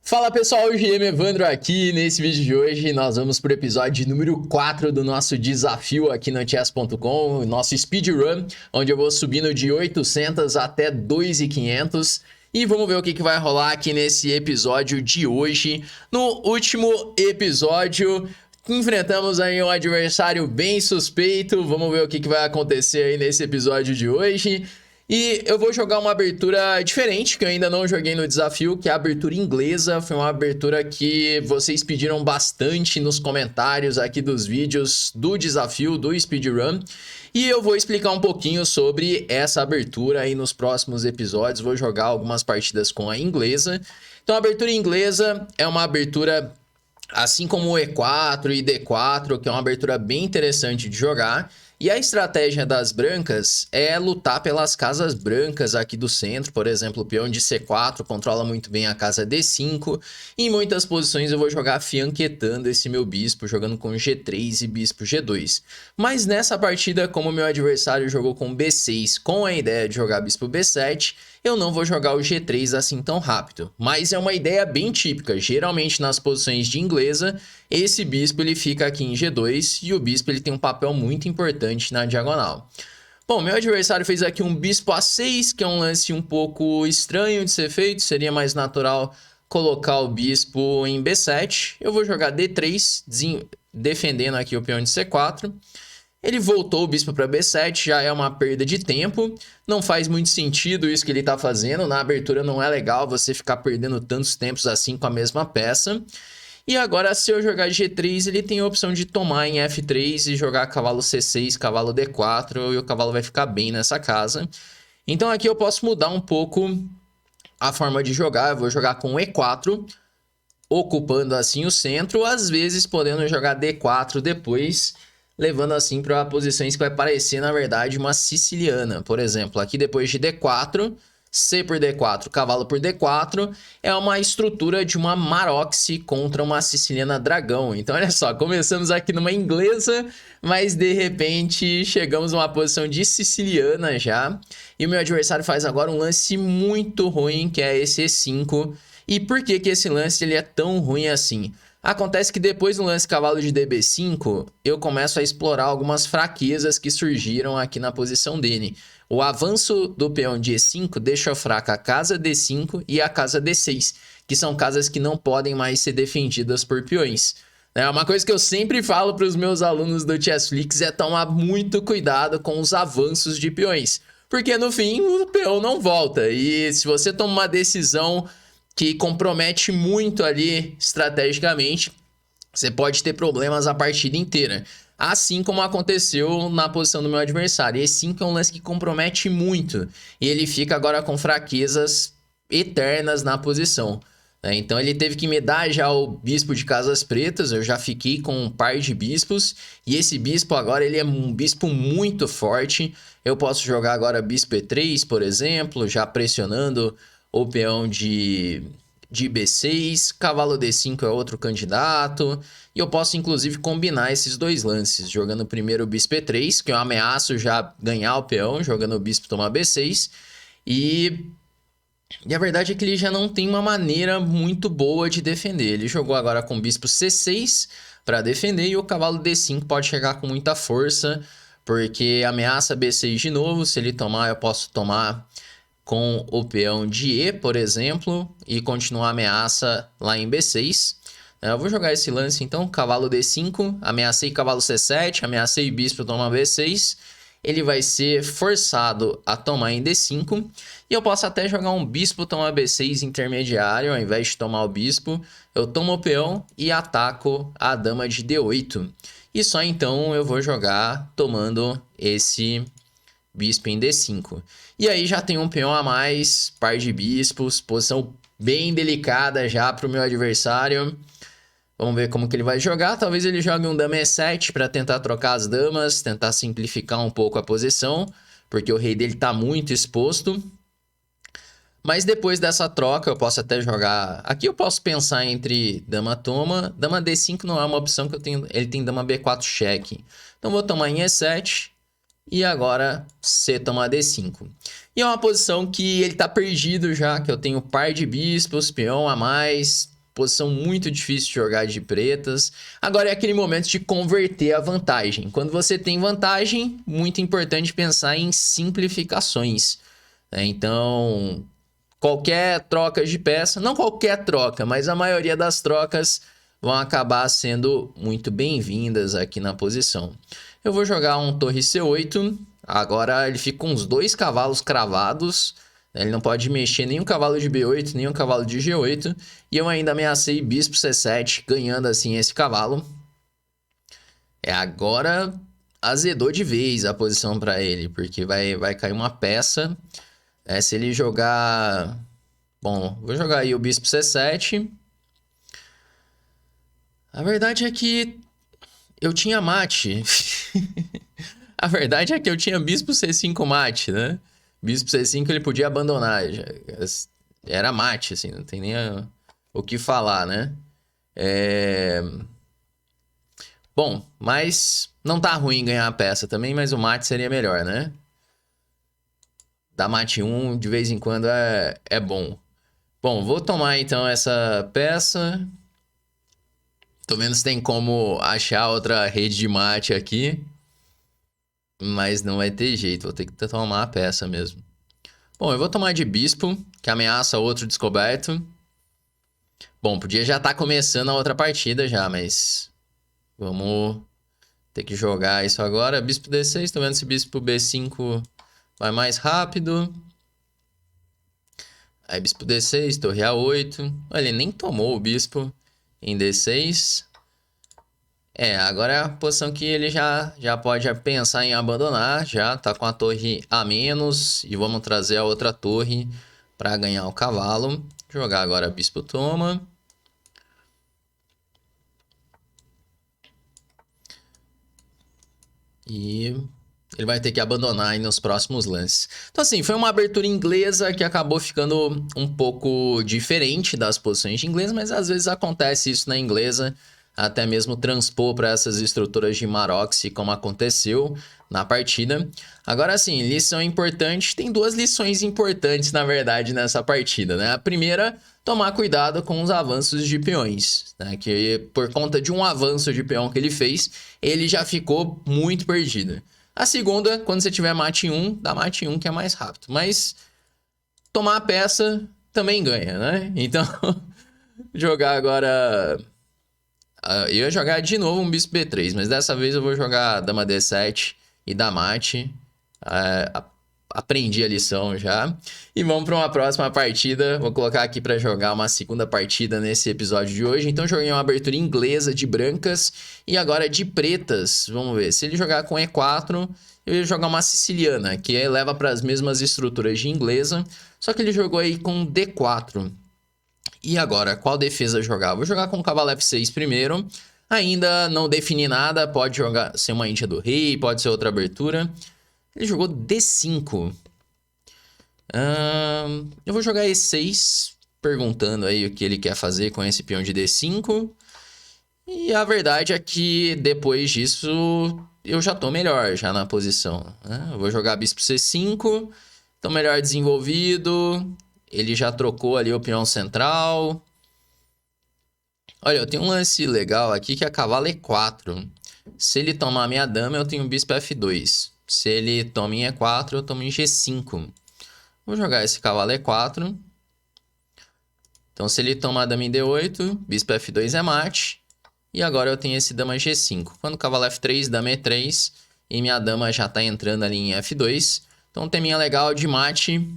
Fala pessoal, o GM Evandro aqui. Nesse vídeo de hoje nós vamos para o episódio número 4 do nosso desafio aqui no chess.com, nosso speedrun, onde eu vou subindo de 800 até 2.500 e vamos ver o que vai rolar aqui nesse episódio de hoje. No último episódio enfrentamos aí um adversário bem suspeito, vamos ver o que vai acontecer aí nesse episódio de hoje. E eu vou jogar uma abertura diferente, que eu ainda não joguei no desafio, que é a abertura inglesa. Foi uma abertura que vocês pediram bastante nos comentários aqui dos vídeos do desafio, do speedrun. E eu vou explicar um pouquinho sobre essa abertura aí nos próximos episódios. Vou jogar algumas partidas com a inglesa. Então a abertura inglesa é uma abertura, assim como o E4 e D4, que é uma abertura bem interessante de jogar. E a estratégia das brancas é lutar pelas casas brancas aqui do centro. Por exemplo, o peão de C4 controla muito bem a casa D5. E em muitas posições eu vou jogar fianquetando esse meu bispo, jogando com G3 e bispo G2. Mas nessa partida, como o meu adversário jogou com B6 com a ideia de jogar bispo B7, eu não vou jogar o G3 assim tão rápido. Mas é uma ideia bem típica. Geralmente nas posições de inglesa, esse bispo ele fica aqui em G2 e o bispo ele tem um papel muito importante na diagonal. Bom, meu adversário fez aqui um bispo A6, que é um lance um pouco estranho de ser feito. Seria mais natural colocar o bispo em B7. Eu vou jogar D3, defendendo aqui o peão de C4. Ele voltou o bispo para B7, já é uma perda de tempo. Não faz muito sentido isso que ele está fazendo. Na abertura não é legal você ficar perdendo tantos tempos assim com a mesma peça. E agora, se eu jogar G3, ele tem a opção de tomar em F3 e jogar cavalo C6, cavalo D4, e o cavalo vai ficar bem nessa casa. Então aqui eu posso mudar um pouco a forma de jogar. Eu vou jogar com E4, ocupando assim o centro, às vezes podendo jogar D4 depois, levando assim para posições que vai parecer, na verdade, uma siciliana. Por exemplo, aqui depois de D4, C por D4, cavalo por D4, é uma estrutura de uma Maroxy contra uma siciliana dragão. Então, olha só, começamos aqui numa inglesa, mas de repente chegamos numa posição de siciliana já. E o meu adversário faz agora um lance muito ruim, que é esse E5. E por que esse lance ele é tão ruim assim? Acontece que depois do lance cavalo de DB5, eu começo a explorar algumas fraquezas que surgiram aqui na posição dele. O avanço do peão de E5 deixa fraca a casa D5 e a casa D6, que são casas que não podem mais ser defendidas por peões. Uma coisa que eu sempre falo para os meus alunos do Chessflix é tomar muito cuidado com os avanços de peões, porque no fim o peão não volta, e se você toma uma decisão que compromete muito ali estrategicamente, você pode ter problemas a partida inteira. Assim como aconteceu na posição do meu adversário. E5 é um lance que compromete muito. E ele fica agora com fraquezas eternas na posição. Então ele teve que me dar já o bispo de casas pretas. Eu já fiquei com um par de bispos. E esse bispo agora ele é um bispo muito forte. Eu posso jogar agora bispo E3, por exemplo, já pressionando o peão de B6, cavalo D5 é outro candidato, e eu posso inclusive combinar esses dois lances, jogando primeiro o bispo E3, que eu ameaço já ganhar o peão, jogando o bispo tomar B6, e a verdade é que ele já não tem uma maneira muito boa de defender. Ele jogou agora com o bispo C6 para defender, e o cavalo D5 pode chegar com muita força, porque ameaça B6 de novo. Se ele tomar, eu posso tomar com o peão de E, por exemplo, e continuar a ameaça lá em B6. Eu vou jogar esse lance então, cavalo D5, ameacei cavalo C7, ameacei bispo tomar B6. Ele vai ser forçado a tomar em D5. E eu posso até jogar um bispo tomar B6 intermediário, ao invés de tomar o bispo. Eu tomo o peão e ataco a dama de D8. E só então eu vou jogar tomando esse bispo em D5. E aí já tem um peão a mais, par de bispos, posição bem delicada já para o meu adversário. Vamos ver como que ele vai jogar. Talvez ele jogue um dama E7 para tentar trocar as damas, tentar simplificar um pouco a posição, porque o rei dele está muito exposto. Mas depois dessa troca eu posso até jogar... Aqui eu posso pensar entre dama toma. Dama D5 não é uma opção que eu tenho. Ele tem dama B4 cheque. Então vou tomar em E7. E agora C toma D5. E é uma posição que ele tá perdido já, que eu tenho par de bispos, peão a mais. posição muito difícil de jogar de pretas. Agora é aquele momento de converter a vantagem. Quando você tem vantagem, muito importante pensar em simplificações, né? Então, qualquer troca de peça, não qualquer troca, mas a maioria das trocas vão acabar sendo muito bem-vindas aqui na posição. Eu vou jogar um torre C8, agora ele fica com uns 2 cavalos cravados, né? Ele não pode mexer nem um cavalo de B8, nem um cavalo de G8, e eu ainda ameacei bispo C7, ganhando assim esse cavalo. Agora azedou de vez a posição para ele, porque vai cair uma peça. Se ele jogar... Bom, vou jogar aí o bispo C7. A verdade é que eu tinha mate. A verdade é que eu tinha bispo C5 mate, né? Bispo C5 ele podia abandonar. Era mate, assim, não tem nem o que falar, né? Bom, mas não tá ruim ganhar a peça também, mas o mate seria melhor, né? Dar mate 1 de vez em quando é bom. Bom, vou tomar então essa peça. Tô vendo se tem como achar outra rede de mate aqui. Mas não vai ter jeito, vou ter que tomar a peça mesmo. Bom, eu vou tomar de bispo, que ameaça outro descoberto. Bom, podia já estar começando a outra partida já, mas... Vamos ter que jogar isso agora. Bispo D6, tô vendo se bispo B5 vai mais rápido. Aí bispo D6, torre A8. Olha, ele nem tomou o bispo em D6. Agora é a posição que ele já pode pensar em abandonar. Já tá com a torre a menos. E vamos trazer a outra torre para ganhar o cavalo. Jogar agora bispo toma. E ele vai ter que abandonar aí nos próximos lances. Então assim, foi uma abertura inglesa que acabou ficando um pouco diferente das posições de inglês, mas às vezes acontece isso na inglesa, até mesmo transpor para essas estruturas de Maroxy, como aconteceu na partida. Agora sim, lição importante, tem 2 lições importantes na verdade nessa partida, né? A primeira, tomar cuidado com os avanços de peões, né? Que por conta de um avanço de peão que ele fez, ele já ficou muito perdido. A segunda, quando você tiver mate 1, dá mate 1 que é mais rápido. Mas tomar a peça também ganha, né? Então, jogar agora... eu ia jogar de novo um bispo B3, mas dessa vez eu vou jogar dama D7 e dar mate. Aprendi a lição já. E vamos para uma próxima partida. Vou colocar aqui para jogar uma segunda partida nesse episódio de hoje. Então joguei uma abertura inglesa de brancas e agora de pretas. Vamos ver. Se ele jogar com E4, eu ia jogar uma siciliana, que leva para as mesmas estruturas de inglesa. Só que ele jogou aí com D4. E agora, qual defesa jogar? Vou jogar com o cavalo F6 primeiro. Ainda não defini nada. Pode jogar ser uma índia do rei, pode ser outra abertura. Ele jogou D5. Eu vou jogar E6, perguntando aí o que ele quer fazer com esse peão de D5. E a verdade é que depois disso eu já tô melhor já na posição, né? Eu vou jogar bispo C5, tô melhor desenvolvido. Ele já trocou ali o peão central. Olha, eu tenho um lance legal aqui que é cavalo E4. Se ele tomar minha dama, eu tenho bispo F2. Se ele toma em E4, eu tomo em G5. Vou jogar esse cavalo E4. Então, se ele tomar dama em D8, bispo F2 é mate. E agora eu tenho esse dama G5. Quando o cavalo F3, dama E3. E minha dama já está entrando ali em F2. Então, um teminha legal de mate.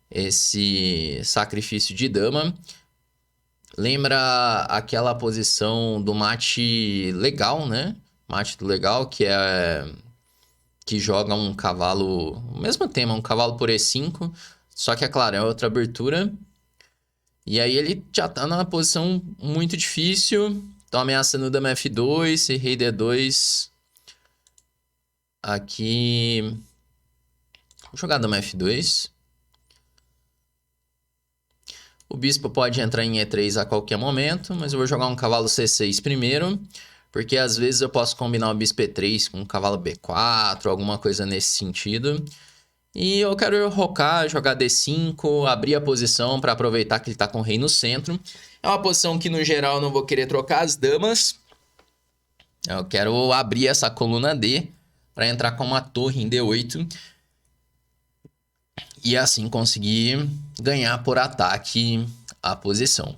Esse sacrifício de dama. Lembra aquela posição do mate legal, né? Mate do legal, que é... que joga um cavalo... O mesmo tema, um cavalo por E5. Só que, é claro, é outra abertura. E aí ele já tá numa posição muito difícil. Então ameaçando dama F2, rei D2. Aqui... Vou jogar dama F2. O bispo pode entrar em E3 a qualquer momento, mas eu vou jogar um cavalo C6 primeiro, porque às vezes eu posso combinar o bispo E3 com um cavalo B4, alguma coisa nesse sentido. E eu quero rocar, jogar D5, abrir a posição para aproveitar que ele tá com o rei no centro. É uma posição que no geral eu não vou querer trocar as damas. Eu quero abrir essa coluna D para entrar com uma torre em D8 e assim conseguir ganhar por ataque a posição.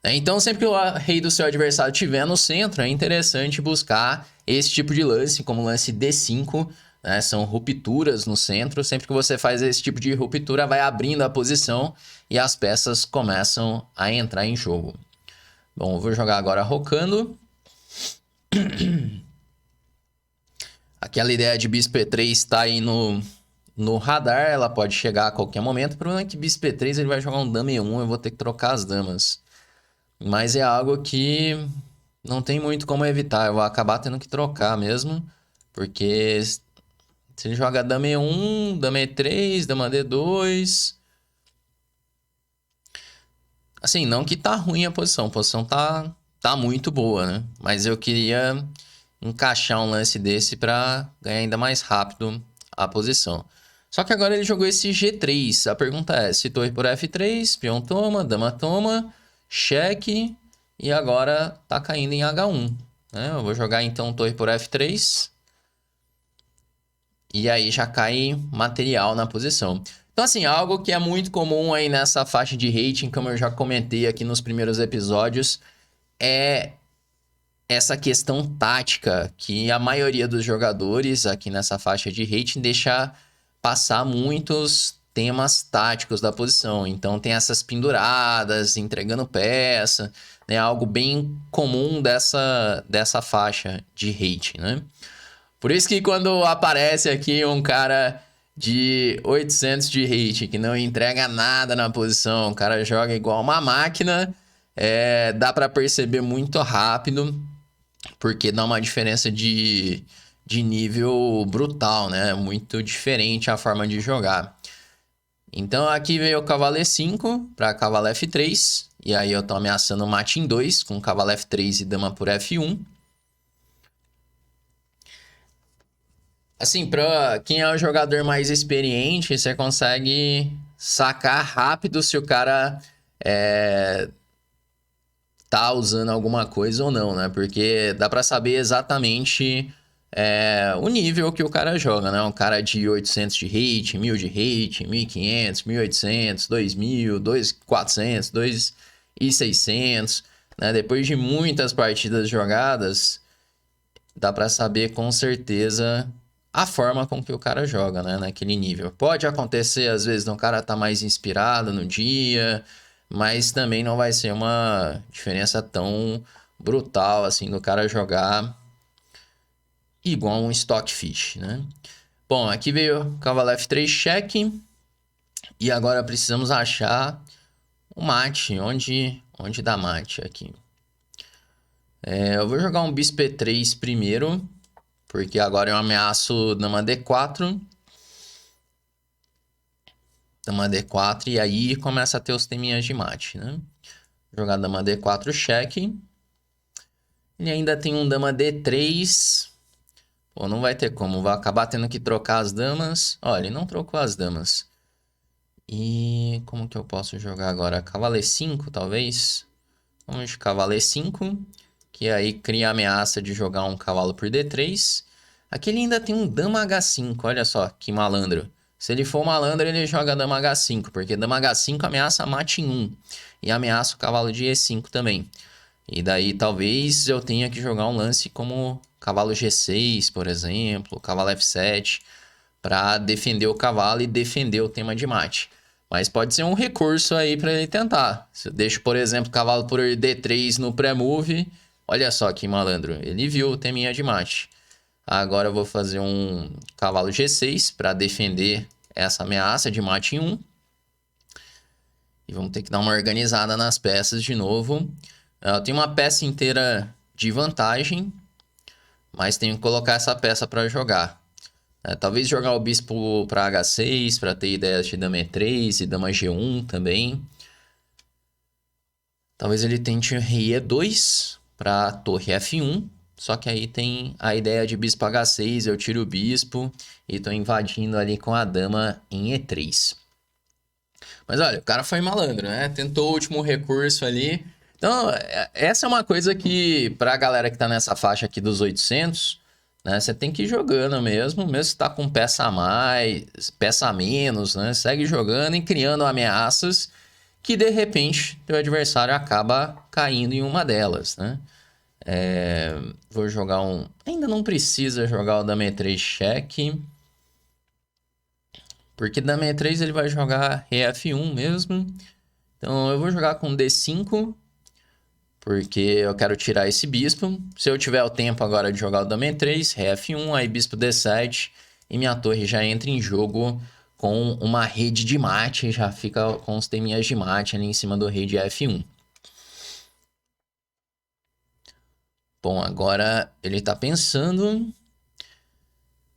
Então, sempre que o rei do seu adversário estiver no centro, é interessante buscar esse tipo de lance, como o lance D5, né? São rupturas no centro. Sempre que você faz esse tipo de ruptura, vai abrindo a posição e as peças começam a entrar em jogo. Bom, eu vou jogar agora rocando. Aquela ideia de bispo E3 está aí no radar, ela pode chegar a qualquer momento. O problema é que bispo E3 ele vai jogar um dama E1, eu vou ter que trocar as damas. Mas é algo que não tem muito como evitar, eu vou acabar tendo que trocar mesmo. Porque se ele joga dama E1, dama E3, dama D2... Assim, não que tá ruim a posição tá muito boa, né? Mas eu queria encaixar um lance desse pra ganhar ainda mais rápido a posição. Só que agora ele jogou esse G3. A pergunta é, se torre por F3, peão toma, dama toma, cheque, e agora tá caindo em H1. Né? Eu vou jogar então torre por F3. E aí já cai material na posição. Então, assim, algo que é muito comum aí nessa faixa de rating, como eu já comentei aqui nos primeiros episódios, é essa questão tática que a maioria dos jogadores aqui nessa faixa de rating deixa passar muitos temas táticos da posição. Então, tem essas penduradas, entregando peça, né? Algo bem comum dessa faixa de rating, né? Por isso que quando aparece aqui um cara de 800 de hit, que não entrega nada na posição, o cara joga igual uma máquina, dá pra perceber muito rápido, porque dá uma diferença de nível brutal, né? Muito diferente a forma de jogar. Então aqui veio o cavalo E5 para cavalo F3, e aí eu tô ameaçando o mate em 2 com cavalo F3 e dama por F1. Assim, pra quem é um jogador mais experiente, você consegue sacar rápido se o cara tá usando alguma coisa ou não, né? Porque dá pra saber exatamente o nível que o cara joga, né? Um cara de 800 de hit, 1000 de hit, 1500, 1800, 2000, 2400, 2600, né? Depois de muitas partidas jogadas, dá pra saber com certeza a forma com que o cara joga, né, naquele nível. Pode acontecer, às vezes, o cara tá mais inspirado no dia, mas também não vai ser uma diferença tão brutal, assim, do cara jogar igual um Stockfish, né? Bom, aqui veio o cavalo F3 cheque, e agora precisamos achar o mate, onde dá mate aqui. Eu vou jogar um bispo E3 primeiro, porque agora eu ameaço dama D4. Dama D4 e aí começa a ter os teminhas de mate, né? Jogar dama D4 cheque. Ele ainda tem um dama D3. Pô, não vai ter como. Vai acabar tendo que trocar as damas. Olha, ele não trocou as damas. E como que eu posso jogar agora? Cavalo E5, talvez? Vamos de cavalo E5. Que aí cria a ameaça de jogar um cavalo por D3. Aqui ele ainda tem um dama H5. Olha só, que malandro. Se ele for malandro, ele joga dama H5. Porque dama H5 ameaça mate em 1. E ameaça o cavalo de E5 também. E daí talvez eu tenha que jogar um lance como cavalo G6, por exemplo. Cavalo F7. Para defender o cavalo e defender o tema de mate. Mas pode ser um recurso aí para ele tentar. Se eu deixo, por exemplo, cavalo por D3 no pré-move... Olha só que malandro, ele viu o teminha de mate. Agora eu vou fazer um cavalo G6 para defender essa ameaça de mate em 1. E vamos ter que dar uma organizada nas peças de novo. Eu tenho uma peça inteira de vantagem, mas tenho que colocar essa peça para jogar. Talvez jogar o bispo para H6, para ter ideias de dama E3 e dama G1 também. Talvez ele tente rei E2 para torre F1. Só que aí tem a ideia de bispo H6, eu tiro o bispo e tô invadindo ali com a dama em E3. Mas olha, o cara foi malandro, né? Tentou o último recurso ali. Então, essa é uma coisa que, pra galera que tá nessa faixa aqui dos 800, né? Você tem que ir jogando mesmo se tá com peça a mais, peça a menos, né? Segue jogando e criando ameaças que, de repente, teu adversário acaba caindo em uma delas, né? Vou jogar um... Ainda não precisa jogar o dama E3 cheque. Porque dama E3 ele vai jogar rei F1 mesmo. Então eu vou jogar com D5. Porque eu quero tirar esse bispo. Se eu tiver o tempo agora de jogar o dama E3, rei F1, aí bispo D7. E minha torre já entra em jogo com uma rede de mate. Já fica com os teminhas de mate ali em cima do rei de F1. Bom, agora ele tá pensando...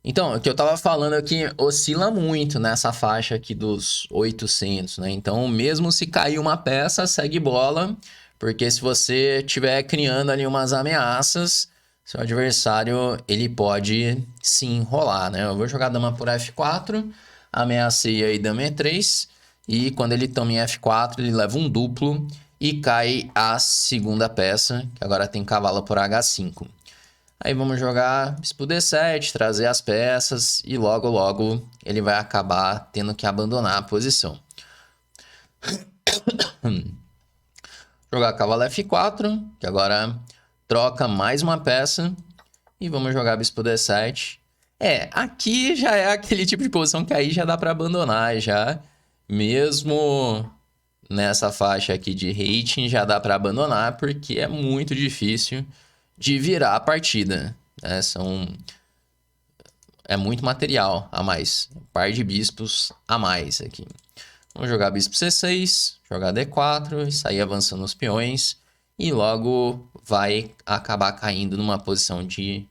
Então, o que eu tava falando aqui oscila muito nessa faixa aqui dos 800, né? Então, mesmo se cair uma peça, segue bola, porque se você estiver criando ali umas ameaças, seu adversário, ele pode se enrolar, né? Eu vou jogar dama por F4, ameacei aí dama E3, e quando ele toma em F4, ele leva um duplo e cai a segunda peça, que agora tem cavalo por H5. Aí vamos jogar bispo D7, trazer as peças e logo logo ele vai acabar tendo que abandonar a posição. Jogar cavalo F4, que agora troca mais uma peça. E vamos jogar bispo D7. Aqui já é aquele tipo de posição que aí já dá para abandonar já. Mesmo nessa faixa aqui de rating já dá para abandonar, porque é muito difícil de virar a partida, né? É muito material a mais, um par de bispos a mais aqui. Vamos jogar bispo C6, jogar D4 e sair avançando os peões e logo vai acabar caindo numa posição de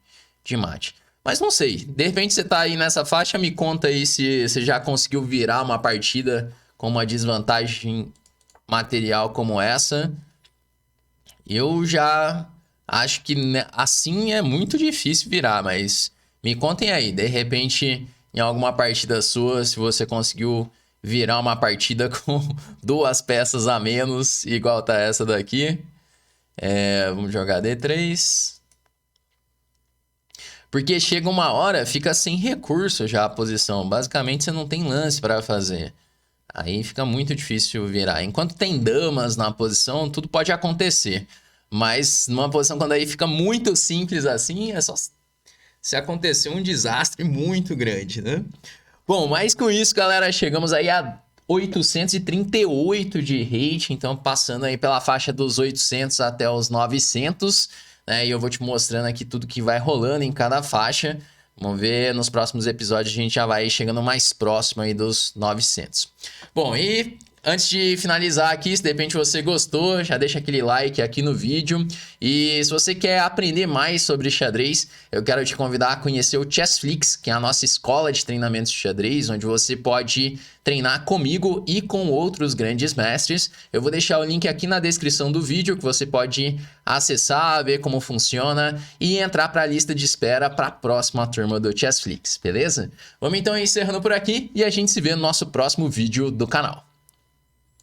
mate. Mas não sei, de repente você tá aí nessa faixa, me conta aí se você já conseguiu virar uma partida com uma desvantagem material como essa. Eu já... Acho que assim é muito difícil virar, mas me contem aí, de repente, em alguma partida sua, se você conseguiu virar uma partida com duas peças a menos, igual tá essa daqui. Vamos jogar D3. Porque chega uma hora, fica sem recurso já a posição. Basicamente, você não tem lance para fazer. Aí fica muito difícil virar. Enquanto tem damas na posição, tudo pode acontecer. Mas numa posição quando aí fica muito simples assim, é só se acontecer um desastre muito grande, né? Bom, mas com isso, galera, chegamos aí a 838 de rate, então passando aí pela faixa dos 800 até os 900, né? E eu vou te mostrando aqui tudo que vai rolando em cada faixa. Vamos ver, nos próximos episódios a gente já vai chegando mais próximo aí dos 900. Bom, e antes de finalizar aqui, se de repente você gostou, já deixa aquele like aqui no vídeo. E se você quer aprender mais sobre xadrez, eu quero te convidar a conhecer o Chessflix, que é a nossa escola de treinamentos de xadrez, onde você pode treinar comigo e com outros grandes mestres. Eu vou deixar o link aqui na descrição do vídeo, que você pode acessar, ver como funciona e entrar para a lista de espera para a próxima turma do Chessflix, beleza? Vamos então encerrando por aqui e a gente se vê no nosso próximo vídeo do canal.